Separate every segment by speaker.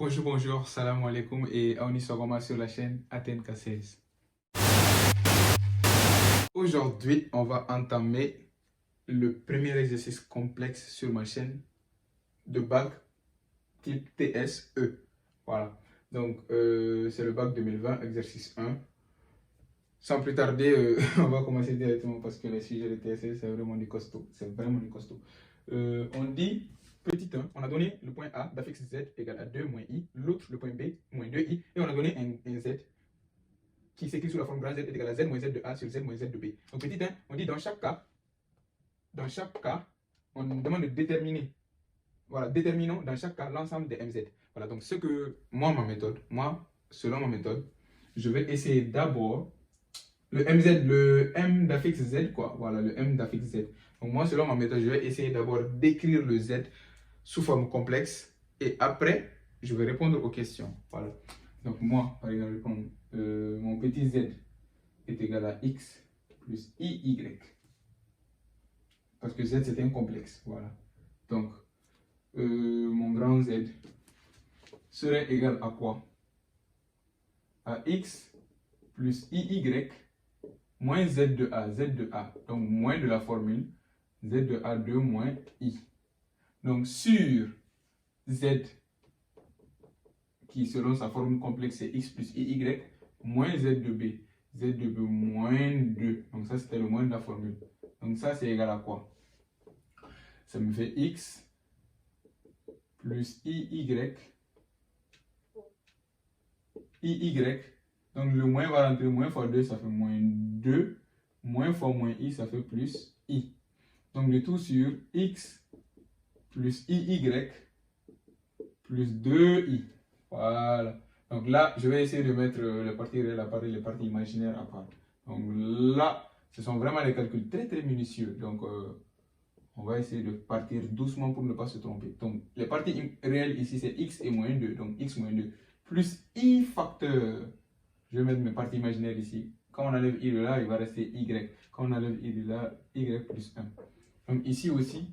Speaker 1: Bonjour, salam alaikum et on y sera sur la chaîne Atenka 16. Aujourd'hui, on va entamer le premier exercice complexe sur ma chaîne de bac type TSE. Voilà, donc c'est le bac 2020, exercice 1. Sans plus tarder, on va commencer directement parce que le sujet de TSE, c'est vraiment du costaud. C'est vraiment du costaud. On dit petit 1, on a donné le point A d'affixe Z égale à 2 moins I, l'autre le point B moins 2I, et on a donné un Z qui s'écrit sous la forme grand Z est égal à Z moins Z de A sur Z moins Z de B. Donc petit 1, on dit dans chaque cas, on demande de déterminer, voilà, déterminons dans chaque cas l'ensemble des MZ. Voilà, donc ce que selon ma méthode, je vais essayer d'abord le MZ, le M d'affixe Z, quoi. Voilà, le M d'affixe Z. Donc moi, selon ma méthode, je vais essayer d'abord d'écrire le Z sous forme complexe et après, je vais répondre aux questions. Voilà. Donc moi, par exemple, mon petit Z est égal à X plus IY. Parce que Z, c'est un complexe. Voilà. Donc, mon grand Z serait égal à quoi? À X plus IY moins Z de A, Z de A, donc moins de la formule Z de A2 moins I. Donc sur Z, qui selon sa formule complexe c'est X plus IY, moins Z de B, Z de B moins 2. Donc ça c'était le moins de la formule. Donc ça c'est égal à quoi? Ça me fait X plus IY, donc le moins va rentrer, moins fois 2 ça fait moins 2, moins fois moins I ça fait plus I. Donc le tout sur X plus IY plus 2I. Voilà. Donc là, je vais essayer de mettre les parties réelles à part et les parties imaginaires à part. Donc là, ce sont vraiment des calculs très très minutieux. Donc on va essayer de partir doucement pour ne pas se tromper. Donc les parties réelles ici, c'est X et moins 2. Donc X moins 2 plus I facteur. Je vais mettre mes parties imaginaires ici. Quand on enlève I de là, il va rester Y. Quand on enlève I de là, Y plus 1. Donc ici aussi,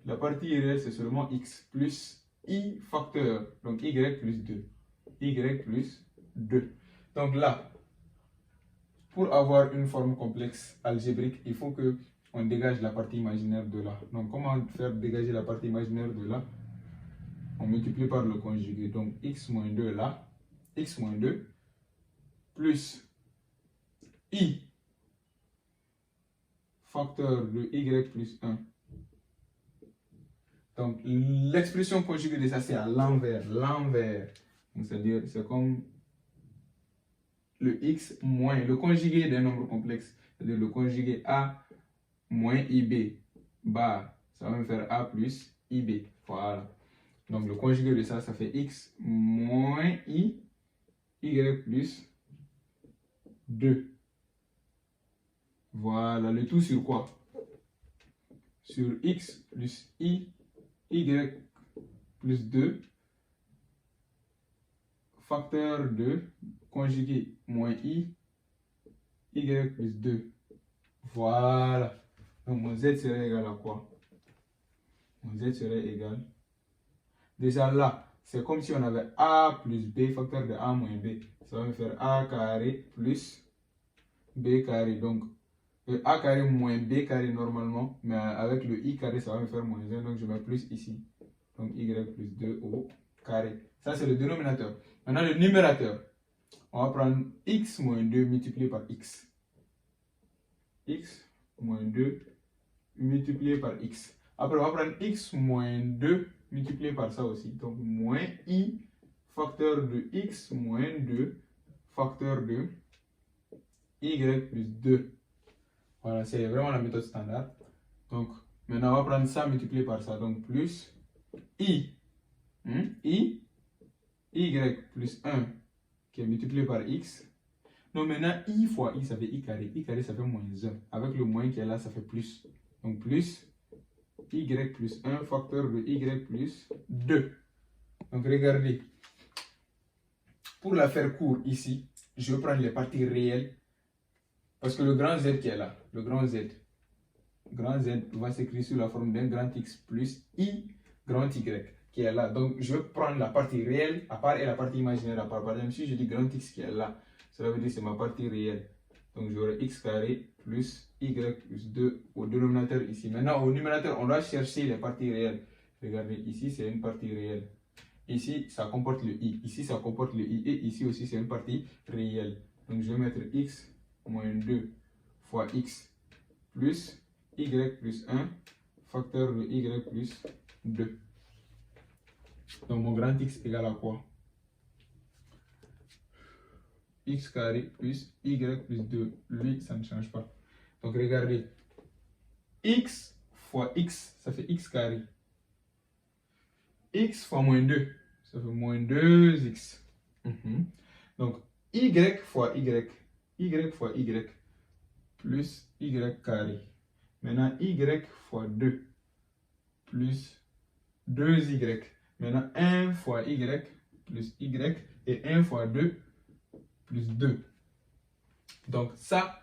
Speaker 1: la partie réelle, c'est seulement X plus I facteur. Donc Y plus 2. Y plus 2. Donc là, pour avoir une forme complexe algébrique, il faut que on dégage la partie imaginaire de là. Donc comment faire dégager la partie imaginaire de là? On multiplie par le conjugué. Donc X moins 2 là, X moins 2 plus I facteur de Y plus 1. Donc, l'expression conjuguée de ça, c'est à l'envers. Donc, c'est-à-dire, c'est comme le x moins, le conjugué d'un nombre complexe. C'est-à-dire, le conjugué a moins ib bar, ça va me faire a plus ib. Voilà. Donc, le conjugué de ça, ça fait x moins i, y plus 2. Voilà, le tout sur quoi? Sur x plus i, y plus 2, facteur de conjugué moins i, y plus 2. Voilà. Donc mon z serait égal à quoi? Mon z serait égal. Déjà là, c'est comme si on avait a plus b, facteur de a moins b. Ça va me faire a carré plus b carré. Donc a carré moins b carré normalement, mais avec le i carré, ça va me faire moins 1. Donc je mets plus ici. Donc y plus 2 au carré. Ça, c'est le dénominateur. Maintenant, le numérateur. On va prendre x moins 2 multiplié par x. X moins 2 multiplié par x. Après, on va prendre x moins 2 multiplié par ça aussi. Donc, moins i facteur de x moins 2 facteur de y plus 2. Voilà, c'est vraiment la méthode standard. Donc, maintenant, on va prendre ça multiplié par ça. Donc, plus i. I, y plus 1 qui est multiplié par x. Donc maintenant, i fois i, ça fait i carré. I carré, ça fait moins 1. Avec le moins qui est là, ça fait plus. Donc plus y plus 1 facteur de y plus 2. Donc regardez. Pour la faire court ici, je vais prendre les parties réelles. Parce que le grand Z qui est là, le grand Z va s'écrire sous la forme d'un grand X plus I grand Y, qui est là. Donc, je vais prendre la partie réelle à part et la partie imaginaire à part. Par exemple, si je dis grand X qui est là, cela veut dire que c'est ma partie réelle. Donc, j'aurai x carré plus y plus 2 au dénominateur ici. Maintenant, au numérateur, on doit chercher les parties réelles. Regardez, ici, c'est une partie réelle. Ici, ça comporte le i. Ici, ça comporte le i. Et ici aussi, c'est une partie réelle. Donc, je vais mettre x moins 2 fois x plus y plus 1 facteur de y plus 2. Donc, mon grand x égale à quoi? X carré plus y plus 2. Lui, ça ne change pas. Donc, regardez. X fois x, ça fait x carré. X fois moins 2, ça fait moins 2x. Donc, y fois y fois y, plus y carré. Maintenant, y fois 2, plus 2y. Maintenant, 1 fois y, plus y, et 1 fois 2, plus 2. Donc, ça,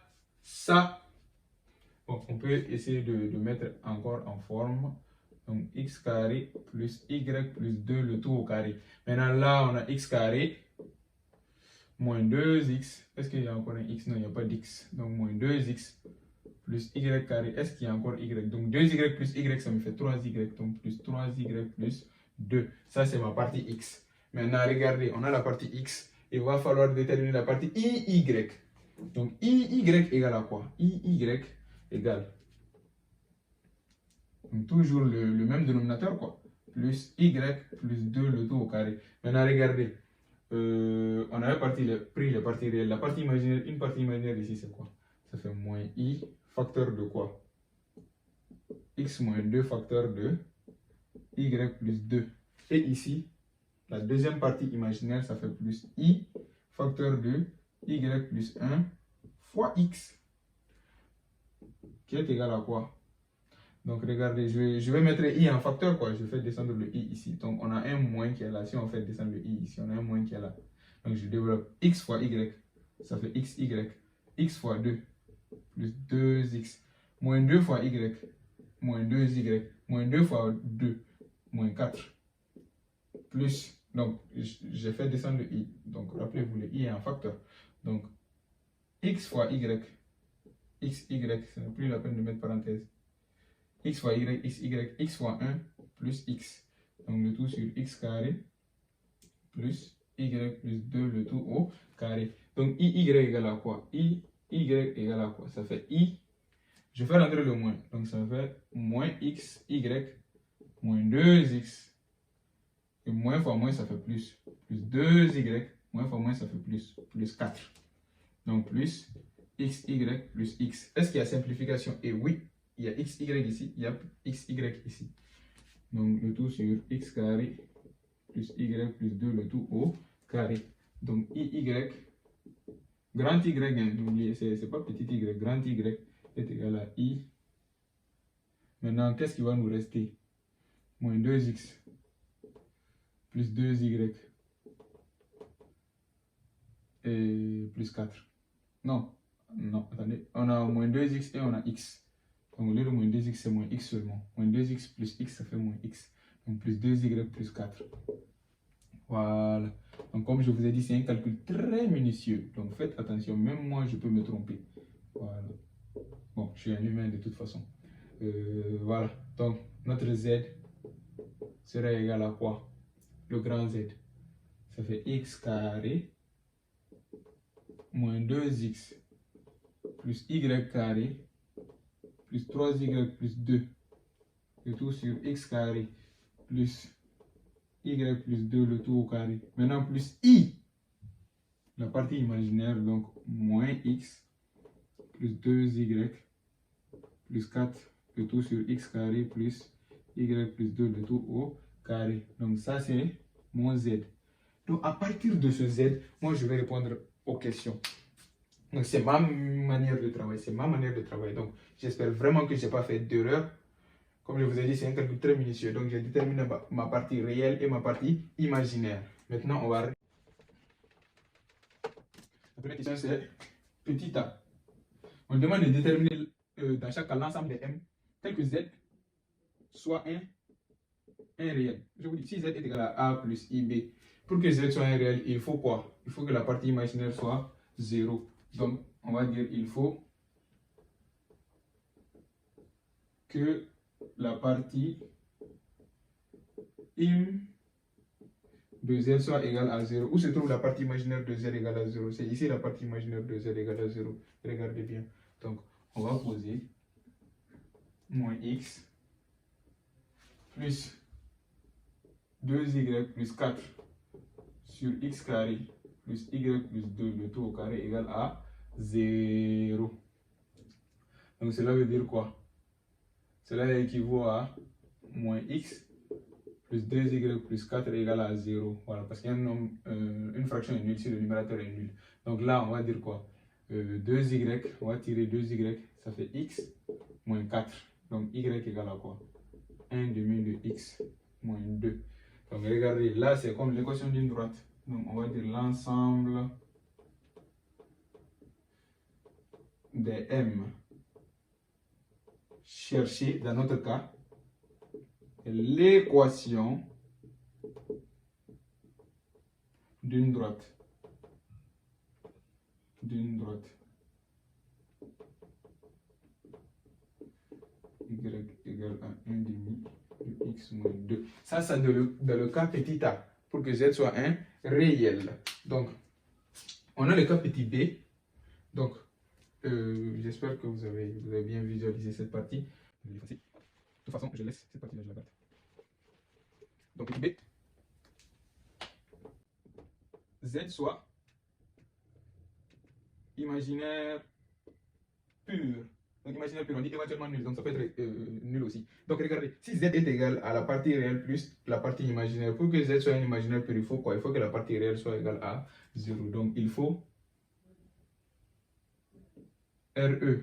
Speaker 1: bon, on peut essayer de mettre encore en forme. Donc, x carré plus y plus 2, le tout au carré. Maintenant, là, on a x carré moins 2x. Est-ce qu'il y a encore un x? Non, il n'y a pas d'x. Donc, moins 2x plus y carré. Est-ce qu'il y a encore y? Donc, 2y plus y, ça me fait 3y. Donc, plus 3y plus 2. Ça, c'est ma partie x. Maintenant, regardez, on a la partie x. Il va falloir déterminer la partie iy. Donc, iy égale à quoi? Iy égale. Donc, toujours le même dénominateur, quoi. Plus y plus 2, le tout au carré. Maintenant, regardez. On avait pris les parties réelles. La partie imaginaire, une partie imaginaire ici, c'est quoi? Ça fait moins i facteur de quoi? X moins 2 facteur de y plus 2. Et ici, la deuxième partie imaginaire, ça fait plus i facteur de y plus 1 fois x. Qui est égal à quoi? Donc regardez, je vais mettre i en facteur, quoi. Je fais descendre le i ici. Donc on a un moins qui est là. Si on fait descendre le i ici, on a un moins qui est là. Donc je développe x fois y. Ça fait xy. X fois 2 plus 2x. Moins 2 fois y. Moins 2y. Moins 2 fois 2. Moins 4. Plus. Donc j'ai fait descendre le i. Donc rappelez-vous, le i est en facteur. Donc x fois y. Xy. Ce n'est plus la peine de mettre parenthèse. X fois y, xy, x fois 1 plus x. Donc le tout sur x carré plus y plus 2, le tout au carré. Donc iy égale à quoi? Iy égale à quoi? Ça fait i. Je fais rentrer le moins. Donc ça fait moins xy moins 2x. Et moins fois moins, ça fait plus. Plus 2y. Moins fois moins, ça fait plus. Plus 4. Donc plus xy plus x. Est-ce qu'il y a simplification? Et oui. Il y a xy ici, il y a xy ici. Donc le tout sur x carré plus y plus 2, le tout au carré. Donc iy, grand y, n'oubliez, c'est pas petit y, grand y est égal à i. Maintenant, qu'est-ce qui va nous rester? Moins 2x plus 2y et plus 4. Non, attendez. On a moins 2x et on a x. Donc, au lieu de moins 2x, c'est moins x seulement. Moins 2x plus x, ça fait moins x. Donc, plus 2y plus 4. Voilà. Donc, comme je vous ai dit, c'est un calcul très minutieux. Donc, faites attention. Même moi, je peux me tromper. Voilà. Bon, je suis un humain de toute façon. Voilà. Donc, notre z serait égal à quoi? Le grand z. Ça fait x carré moins 2x plus y carré plus 3y plus 2, le tout sur x carré plus y plus 2, le tout au carré. Maintenant plus i, la partie imaginaire, donc moins x plus 2y plus 4, le tout sur x carré plus y plus 2, le tout au carré. Donc ça c'est mon z. Donc à partir de ce z, moi je vais répondre aux questions. Donc c'est ma manière de travailler, c'est ma manière de travailler. Donc j'espère vraiment que je n'ai pas fait d'erreur. Comme je vous ai dit, c'est un calcul très minutieux. Donc j'ai déterminé ma partie réelle et ma partie imaginaire. Maintenant, on va... La première question c'est petit a. On demande de déterminer dans chaque cas l'ensemble des m tel que z soit 1 un réel. Je vous dis, si Z est égal à A plus IB, pour que Z soit un réel, il faut quoi? Il faut que la partie imaginaire soit 0. Donc, on va dire il faut que la partie im de Z soit égale à 0. Où se trouve la partie imaginaire de Z égale à 0? C'est ici la partie imaginaire de Z égale à 0. Regardez bien. Donc, on va poser moins x plus 2y plus 4 sur x carré plus y plus 2, le tout au carré égale à 0. Donc, cela veut dire quoi? Cela équivaut à moins x plus 2y plus 4 égale à 0. Voilà, parce qu'il y a une fraction est nulle si le numérateur est nul. Donc là, on va dire quoi? 2y, on va tirer 2y, ça fait x moins 4. Donc y égale à quoi? 1 demi de x moins 2. Donc regardez, là c'est comme l'équation d'une droite. Donc on va dire l'ensemble des m cherchés dans notre cas, l'équation d'une droite. Y égale à 1 demi de x moins 2. Ça, c'est dans le cas petit a, pour que z soit un réel. Donc, on a le cas petit b. Donc, j'espère que vous avez bien visualisé cette partie. Je vais l'effacer. De toute façon, je laisse cette partie-là, je la garde. Donc, petit b, z soit imaginaire pur. Donc imaginaire pur, on dit éventuellement nul, donc ça peut être nul aussi. Donc regardez, si z est égal à la partie réelle plus la partie imaginaire, pour que z soit un imaginaire pur, il faut quoi? Il faut que la partie réelle soit égale à 0. Donc il faut RE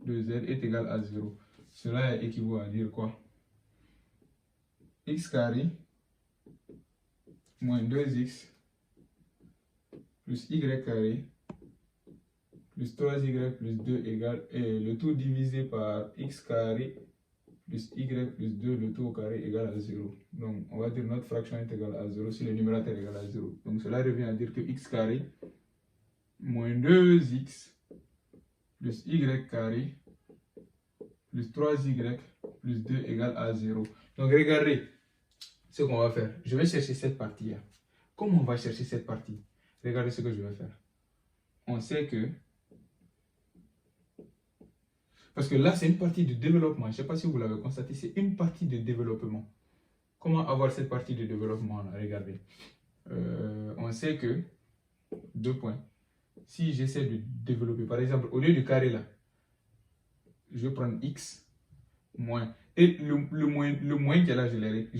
Speaker 1: de z est égal à 0. Cela équivaut à dire quoi? X carré moins 2x plus y carré plus 3y plus 2 égale le tout divisé par x carré plus y plus 2, le tout au carré égale à 0. Donc, on va dire notre fraction est égale à 0 si le numérateur est égal à 0. Donc, cela revient à dire que x carré moins 2x plus y carré plus 3y plus 2 égale à 0. Donc, regardez ce qu'on va faire. Je vais chercher cette partie-là. Comment on va chercher cette partie? Regardez ce que je vais faire. On sait que... Parce que là, c'est une partie de développement. Je ne sais pas si vous l'avez constaté, c'est une partie de développement. Comment avoir cette partie de développement là? Regardez. On sait que, 2 points, si j'essaie de développer, par exemple, au lieu du carré là, je vais prendre x moins, et le moins qui est là, je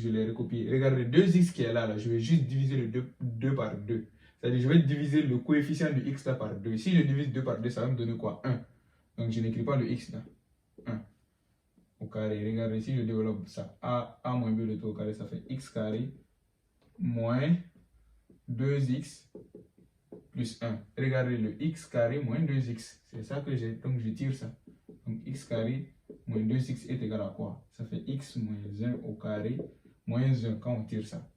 Speaker 1: l'ai recopié. Regardez, 2x qui est là, je vais juste diviser le 2 par 2. C'est-à-dire, je vais diviser le coefficient de x là par 2. Si je divise 2 par 2, ça va me donner quoi? 1. Donc, je n'écris pas le x là. 1 au carré. Regardez, si je développe ça, a moins b le tout au carré, ça fait x carré moins 2x plus 1. Regardez le x carré moins 2x. C'est ça que j'ai. Donc je tire ça. Donc x carré moins 2x est égal à quoi? Ça fait x moins 1 au carré moins 1 quand on tire ça.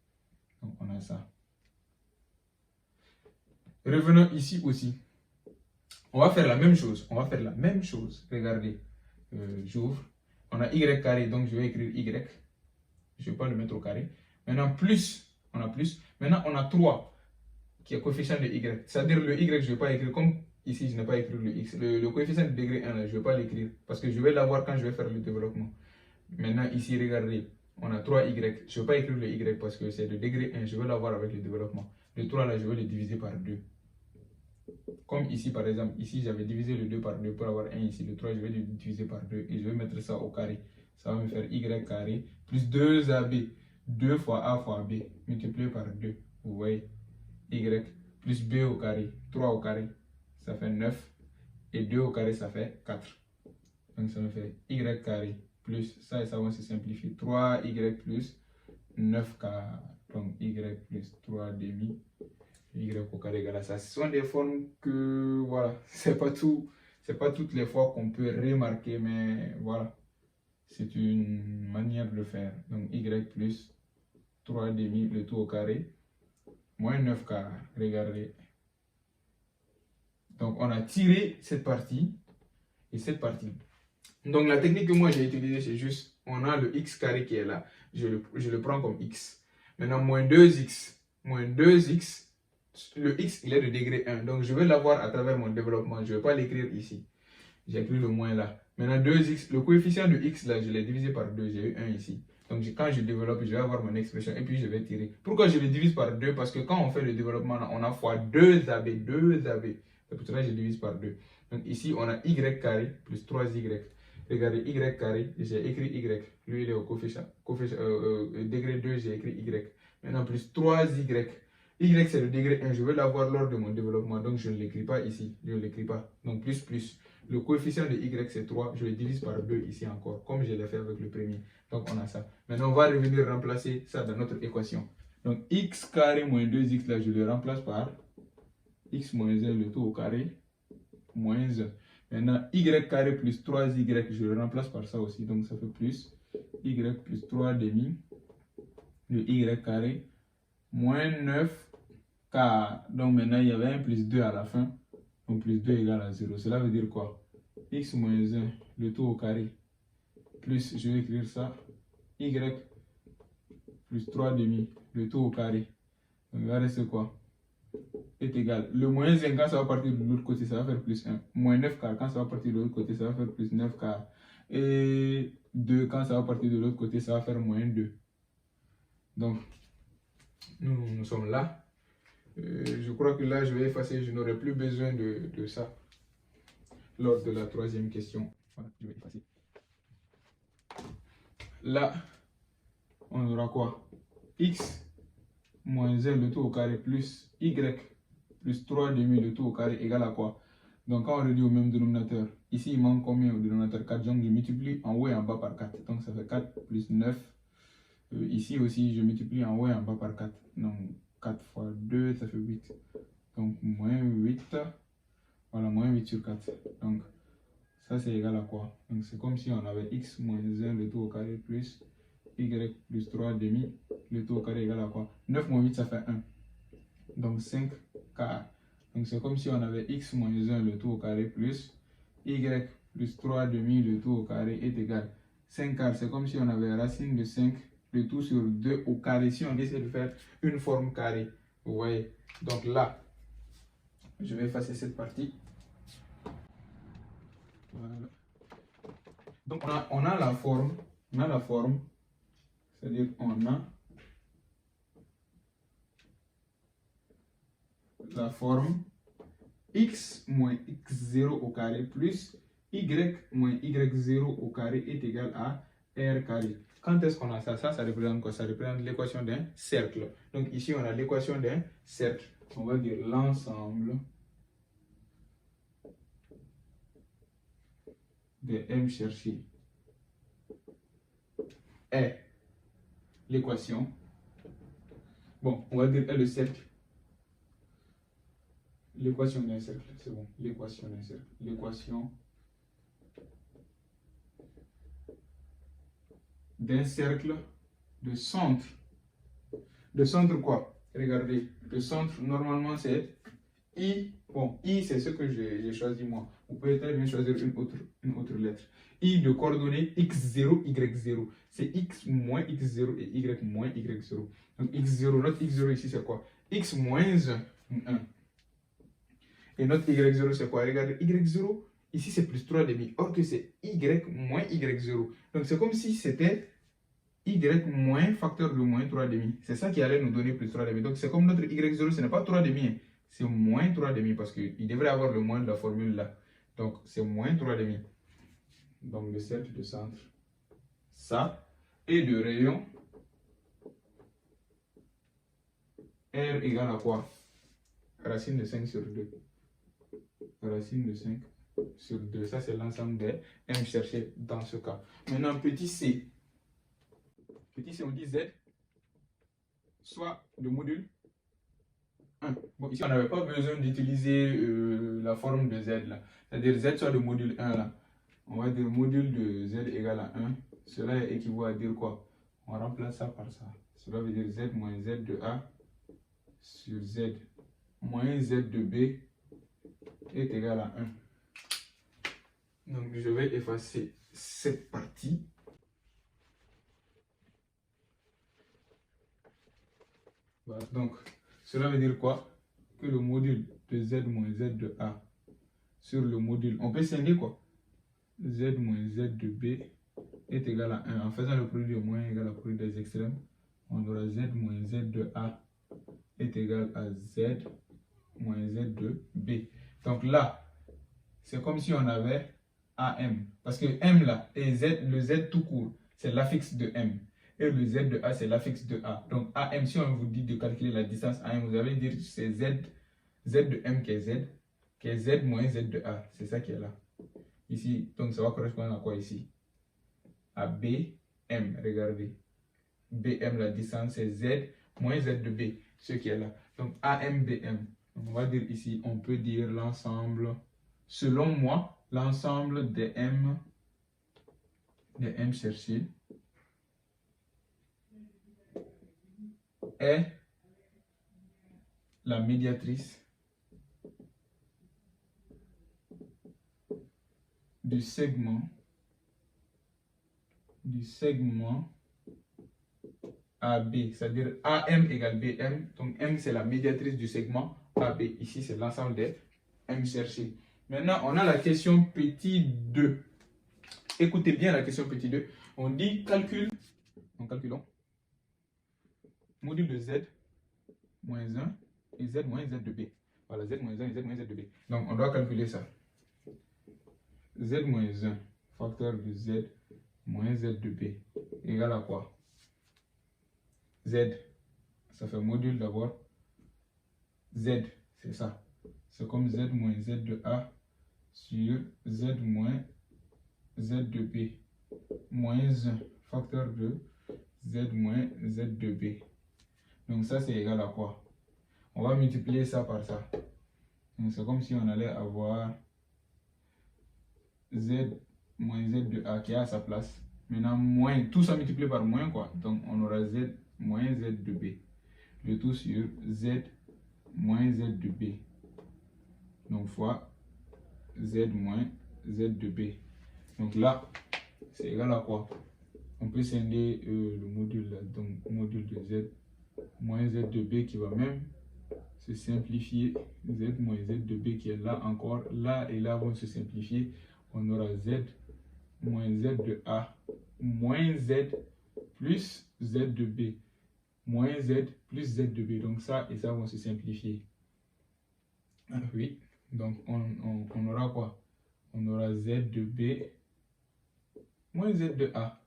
Speaker 1: Donc on a ça. Revenons ici aussi. On va faire la même chose. Regardez. J'ouvre. On a y carré, donc je vais écrire y. Je ne vais pas le mettre au carré. Maintenant, plus. On a plus. Maintenant, on a 3 qui est coefficient de y. C'est-à-dire le y, je ne vais pas écrire comme ici, je n'ai pas écrit le x. Le coefficient de degré 1, là, je ne vais pas l'écrire parce que je vais l'avoir quand je vais faire le développement. Maintenant, ici, regardez, on a 3y. Je ne vais pas écrire le y parce que c'est de degré 1. Je vais l'avoir avec le développement. Le 3, là, je vais le diviser par 2. Comme ici, par exemple, ici, j'avais divisé le 2 par 2 pour avoir 1 ici. Le 3, je vais le diviser par 2 et je vais mettre ça au carré. Ça va me faire y carré plus 2ab. 2 fois a fois b multiplié par 2. Vous voyez? Y plus b au carré, 3 au carré, ça fait 9. Et 2 au carré, ça fait 4. Donc ça me fait y carré plus, ça et ça va se simplifier, 3y plus 9k. Donc y plus 3 demi, y au carré égale à ça. Ce sont des formes que, voilà, c'est pas toutes les fois qu'on peut remarquer, mais voilà. c'est une manière de le faire. Donc y plus 3 demi, le tout au carré, moins 9 quart. Regardez. Donc on a tiré cette partie et cette partie. Donc la technique que moi j'ai utilisée, c'est juste, on a le x carré qui est là. Je le prends comme x. Maintenant, moins 2x. Moins 2x. Le x, il est de degré 1. Donc je vais l'avoir à travers mon développement. Je ne vais pas l'écrire ici. J'ai écrit le moins là. Maintenant, 2x, le coefficient de x là, je l'ai divisé par 2. J'ai eu 1 ici. Donc quand je développe, je vais avoir mon expression et puis je vais tirer. Pourquoi je le divise par 2? Parce que quand on fait le développement, là, on a fois 2ab. 2ab. C'est pour cela que je divise par 2. Donc ici, on a y carré plus 3y. Regardez, y carré, j'ai écrit y. Lui, il est au coefficient degré 2, j'ai écrit y. Maintenant, plus 3y. Y, c'est le degré 1. Je veux l'avoir lors de mon développement. Donc, je ne l'écris pas ici. Je ne l'écris pas. Donc, plus. Le coefficient de y, c'est 3. Je le divise par 2 ici encore, comme je l'ai fait avec le premier. Donc, on a ça. Maintenant, on va revenir remplacer ça dans notre équation. Donc, x carré moins 2x, là, je le remplace par x moins 1, le tout au carré, moins 1. Maintenant, y carré plus 3y, je le remplace par ça aussi. Donc, ça fait plus y plus 3 demi, le y carré, moins 9 quart. Donc, maintenant, il y avait un plus 2 à la fin. Donc, plus 2 égale à 0. Cela veut dire quoi? X moins 1, le tout au carré, plus, je vais écrire ça, y plus 3 demi, le tout au carré. Donc, il va rester quoi? Est égal. Le moins 1, quand ça va partir de l'autre côté, ça va faire plus 1. Moins 9 quart, quand ça va partir de l'autre côté, ça va faire plus 9 quart. Et 2, quand ça va partir de l'autre côté, ça va faire moins 2. Donc, nous sommes là. Je crois que là, je vais effacer. Je n'aurai plus besoin de ça lors de la troisième question. Voilà, je vais effacer. Là, on aura quoi? X moins 1, le tout au carré, plus y plus 3 demi, le tout au carré, égal à quoi? Donc, quand on réduit au même dénominateur, ici, il manque combien au dénominateur? 4. Donc, je multiplie en haut et en bas par 4. Donc, ça fait 4 plus 9. Ici aussi, je multiplie en haut et en bas par 4. Donc, 4 fois 2, ça fait 8. Donc, moins 8. Voilà, moins 8 sur 4. Donc, ça, c'est égal à quoi? Donc, c'est comme si on avait x moins 1, le tout au carré, plus y plus 3 demi, le tout au carré égal à quoi? 9 moins 8, ça fait 1. Donc 5 quart. Donc c'est comme si on avait x moins 1, le tout au carré, plus y plus 3 demi, le tout au carré est égal. 5 quart, c'est comme si on avait racine de 5, le tout sur 2 au carré. Si on essaie de faire une forme carrée, vous voyez. Donc là, je vais effacer cette partie. Voilà. Donc on a la forme, c'est-à-dire on a la forme x moins x0 au carré plus y moins y0 au carré est égal à r carré. Quand est-ce qu'on a ça? Ça représente quoi? Ça représente l'équation d'un cercle. Donc ici, on a l'équation d'un cercle. On va dire l'ensemble de m cherché est l'équation. Bon, on va dire est le cercle. L'équation d'un cercle, c'est bon. L'équation d'un cercle. L'équation d'un cercle de centre. De centre quoi? Regardez, le centre, normalement, c'est I. Bon, I, c'est ce que j'ai choisi moi. Vous pouvez très bien choisir une autre lettre. I de coordonnées x0, y0. C'est x moins x0 et y moins y0. Donc x0, notre x0 ici, c'est quoi? X moins 1. Et notre y0, c'est quoi? Regardez, y0, ici, c'est plus 3 demi. Or que c'est y moins y0. Donc c'est comme si c'était y moins facteur de moins 3 demi. C'est ça qui allait nous donner plus 3 demi. Donc c'est comme notre y0, ce n'est pas 3 demi. C'est moins 3 demi parce qu'il devrait avoir le moins de la formule là. Donc c'est moins 3 demi. Donc le cercle de centre, ça, et de rayon, R égale à quoi? Racine de 5 sur 2. Racine de 5 sur 2. Ça, c'est l'ensemble des M cherchés dans ce cas. Maintenant, petit c. Petit c, on dit Z, soit le module 1. Bon, ici, on n'avait pas besoin d'utiliser la forme de Z là. C'est-à-dire Z soit le module 1 là. On va dire module de Z égale à 1 cela équivaut à dire quoi? On remplace ça par ça. Cela veut dire Z moins Z de A sur Z moins Z de B est égal à 1. Donc, je vais effacer cette partie. Voilà. Donc, cela veut dire quoi? Que le module de Z moins Z de A sur le module, on peut scinder quoi? Z moins Z de B est égal à 1. En faisant le produit de moins égal au produit des extrêmes, on aura Z moins Z de A est égal à Z moins Z de B. Donc là, c'est comme si on avait AM. Parce que M là, et Z, le Z tout court, c'est l'affixe de M. Et le Z de A, c'est l'affixe de A. Donc AM, si on vous dit de calculer la distance AM, vous allez dire que c'est Z de M qui est Z moins Z de A. C'est ça qui est là. Ici, donc ça va correspondre à quoi ici? À BM, regardez. BM, la distance, c'est Z moins Z de B, ce qui est là. Donc AMBM. On va dire ici, on peut dire l'ensemble, selon moi, l'ensemble des M cherchés est la médiatrice du segment AB, c'est-à-dire AM égale BM. Donc M, c'est la médiatrice du segment AB. Ici, c'est l'ensemble des M cherchés. Maintenant, on a la question petit 2. Écoutez bien la question petit 2. On dit calcul, donc calculons, module de Z moins 1 et Z moins Z de B. Voilà, Z moins 1 et Z moins Z de B. Donc, on doit calculer ça. Z moins 1, facteur de Z moins Z de B, égale à quoi? Z, ça fait module d'abord. Z, c'est ça. C'est comme Z moins Z de A sur Z moins Z de B. Moins 1, facteur de Z moins Z de B. Donc ça, c'est égal à quoi? On va multiplier ça par ça. Donc c'est comme si on allait avoir Z moins Z de A qui est à sa place. Maintenant, moins, tout ça multiplié par moins quoi. Donc on aura Z moins Z de B. Le tout sur Z moins Z de B. Donc fois Z moins Z de B. Donc là, c'est égal à quoi? On peut scinder le module là. Donc module de Z moins Z de B qui va même se simplifier. Z moins Z de B qui est là encore. Là et là vont se simplifier. On aura Z moins Z de A moins Z plus Z de B moins Z plus Z de B. Donc ça et ça vont se simplifier. Oui, donc on aura quoi? On aura Z de B moins Z de A.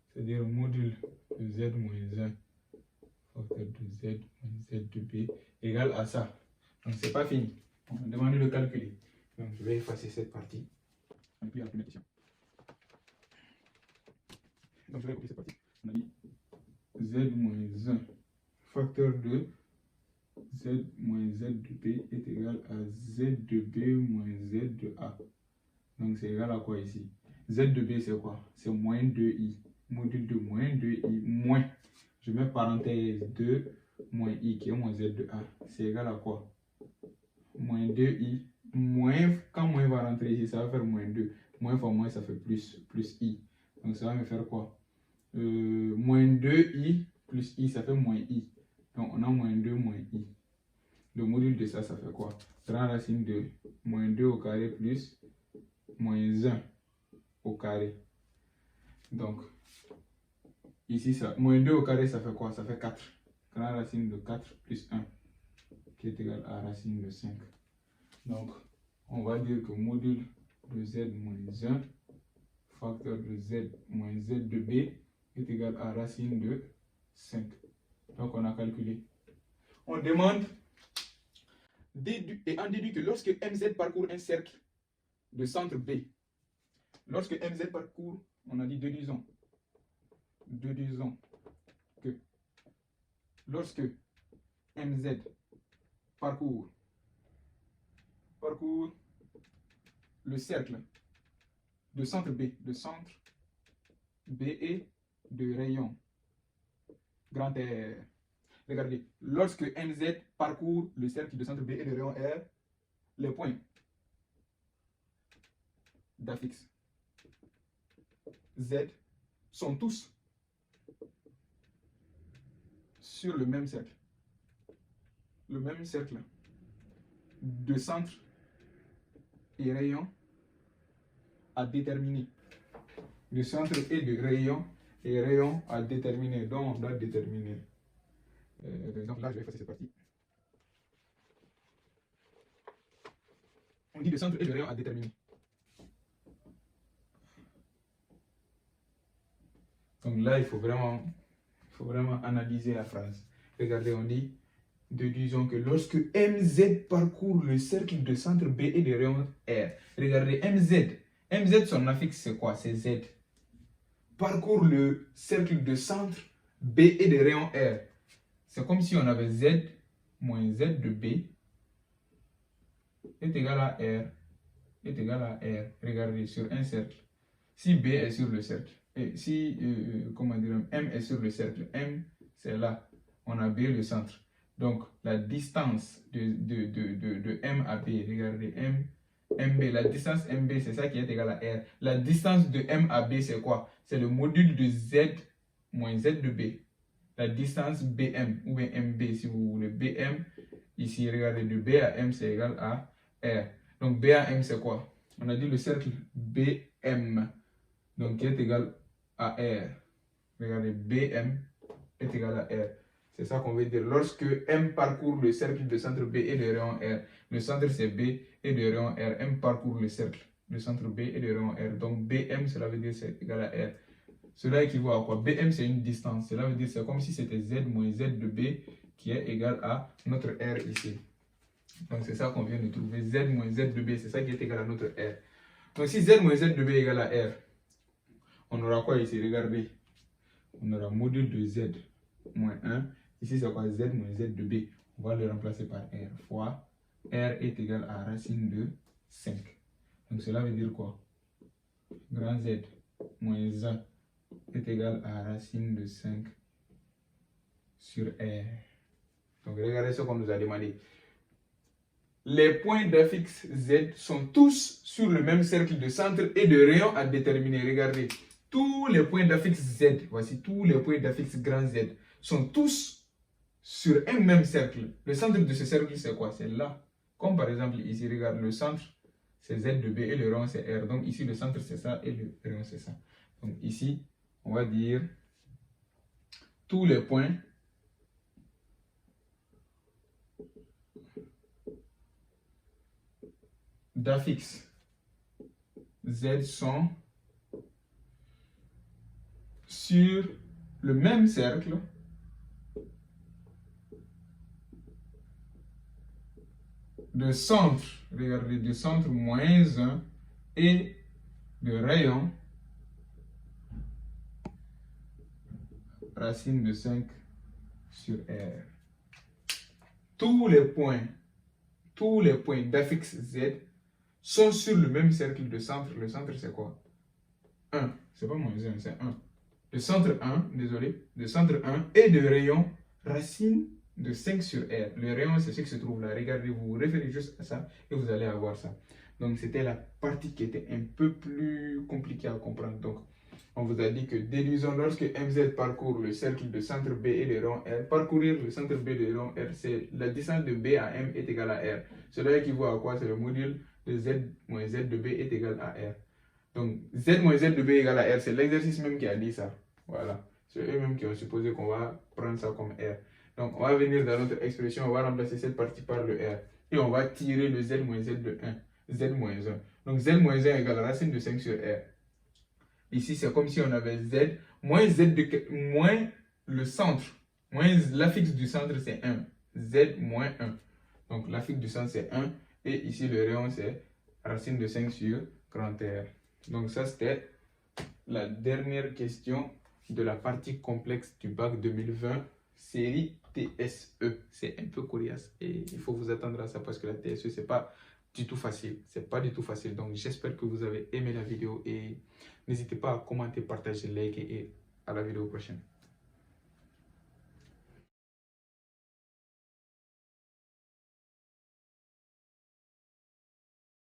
Speaker 1: C'est-à-dire module de Z moins 1 facteur de Z moins Z de B égale à ça. Donc c'est pas fini. On va demander de le calculer. Donc je vais effacer cette partie. Et puis à la première question. Donc je vais copier cette partie. On a dit Z moins 1 facteur de Z moins Z de B est égal à Z de B moins Z de A. Donc c'est égal à quoi ici? Z de B c'est quoi? C'est moins 2i. Module de moins 2i moins. Je mets parenthèse 2 moins i qui est moins Z de A. C'est égal à quoi? Moins 2i. Moins, quand moins va rentrer ici, ça va faire moins 2. Moins fois moins, ça fait plus i. Donc ça va me faire quoi? Moins 2i plus i, ça fait moins i. Donc on a moins 2 moins i. Le module de ça, ça fait quoi? Grand racine de moins 2 au carré plus moins 1 au carré. Donc, ici, ça, moins 2 au carré, ça fait quoi? Ça fait 4. Grand racine de 4 plus 1, qui est égal à racine de 5. Donc, on va dire que module de Z moins 1, facteur de Z moins Z de B, est égal à racine de 5. Donc, on a calculé. On demande, et on déduit que lorsque MZ parcourt un cercle de centre B, lorsque MZ parcourt, on a dit déduisons que lorsque MZ parcourt le cercle de centre B, BE de rayon grand R. Regardez, lorsque MZ parcourt le cercle de centre BE de rayon R, les points d'affixe Z sont tous sur le même cercle. Le même cercle de centre et rayon à déterminer. Le centre et de rayon et rayon à déterminer. Donc on doit déterminer. Donc là, je vais effacer cette partie. On dit le centre et de rayon à déterminer. Donc là, il faut vraiment analyser la phrase. Regardez, on dit, déduisons que lorsque MZ parcourt le cercle de centre B et de rayon R. Regardez, MZ, son affixe, c'est quoi? C'est Z. Parcourt le cercle de centre B et de rayon R. C'est comme si on avait Z moins Z de B est égal à R est égal à R. Regardez, sur un cercle. Si B est sur le cercle, et si, comment dire, M est sur le cercle, M, c'est là, on a B le centre. Donc, la distance de M à B, regardez, MB, la distance MB, c'est ça qui est égal à R. La distance de M à B, c'est quoi? C'est le module de Z moins Z de B. La distance BM, ou bien MB, si vous voulez. BM, ici, regardez, de B à M, c'est égal à R. Donc, B à M, c'est quoi? On a dit le cercle BM, donc qui est égal à R. Regardez, BM est égal à R. C'est ça qu'on veut dire. Lorsque M parcourt le cercle de centre B et de rayon R, le centre c'est B et de rayon R, M parcourt le cercle de centre B et de rayon R. Donc BM, cela veut dire c'est égal à R. Cela équivaut à quoi? BM, c'est une distance. Cela veut dire c'est comme si c'était Z moins Z de B qui est égal à notre R ici. Donc c'est ça qu'on vient de trouver. Z moins Z de B, c'est ça qui est égal à notre R. Donc si Z moins Z de B est égal à R, on aura quoi ici? Regardez. On aura module de Z moins 1. Ici, c'est quoi? Z moins Z de B. On va le remplacer par R fois R est égal à racine de 5. Donc cela veut dire quoi? Grand Z moins 1 est égal à racine de 5 sur R. Donc regardez ce qu'on nous a demandé. Les points d'affixe Z sont tous sur le même cercle de centre et de rayon à déterminer. Regardez, tous les points d'affixe Z, voici tous les points d'affixe grand Z, sont tous sur un même cercle. Le centre de ce cercle, c'est quoi? C'est là. Comme par exemple ici, regarde, le centre, c'est Z de B et le rayon, c'est R. Donc ici, le centre, c'est ça et le rayon, c'est ça. Donc ici, on va dire tous les points d'affixe Z sont sur le même cercle de centre, regardez, de centre moins 1 et de rayon racine de 5 sur R. Tous les points d'affixe Z sont sur le même cercle de centre. Le centre, c'est quoi? 1. C'est pas moins 1, c'est 1. Le centre 1, désolé, le centre 1 et de rayon racine de 5 sur R. Le rayon, c'est ce qui se trouve là. Regardez, vous vous référez juste à ça et vous allez avoir ça. Donc, c'était la partie qui était un peu plus compliquée à comprendre. Donc, on vous a dit que déduisons lorsque MZ parcourt le cercle de centre B et de rayon R. Parcourir le centre B de rayon R, c'est la distance de B à M est égale à R. Cela équivaut à quoi? C'est le module de Z moins Z de B est égal à R. Donc, Z moins Z de B égale à R, c'est l'exercice même qui a dit ça. Voilà. C'est eux-mêmes qui ont supposé qu'on va prendre ça comme R. Donc, on va venir dans notre expression, on va remplacer cette partie par le R. Et on va tirer le Z moins Z de 1. Z moins 1. Donc, Z moins 1 égale racine de 5 sur R. Ici, c'est comme si on avait Z moins Z de moins le centre. Moins l'affixe du centre, c'est 1. Z moins 1. Donc, l'affixe du centre, c'est 1. Et ici, le rayon, c'est racine de 5 sur grand R. Donc, ça, c'était la dernière question de la partie complexe du bac 2020, série TSE. C'est un peu coriace et il faut vous attendre à ça parce que la TSE, c'est pas du tout facile. C'est pas du tout facile. Donc, j'espère que vous avez aimé la vidéo et n'hésitez pas à commenter, partager, liker et à la vidéo prochaine.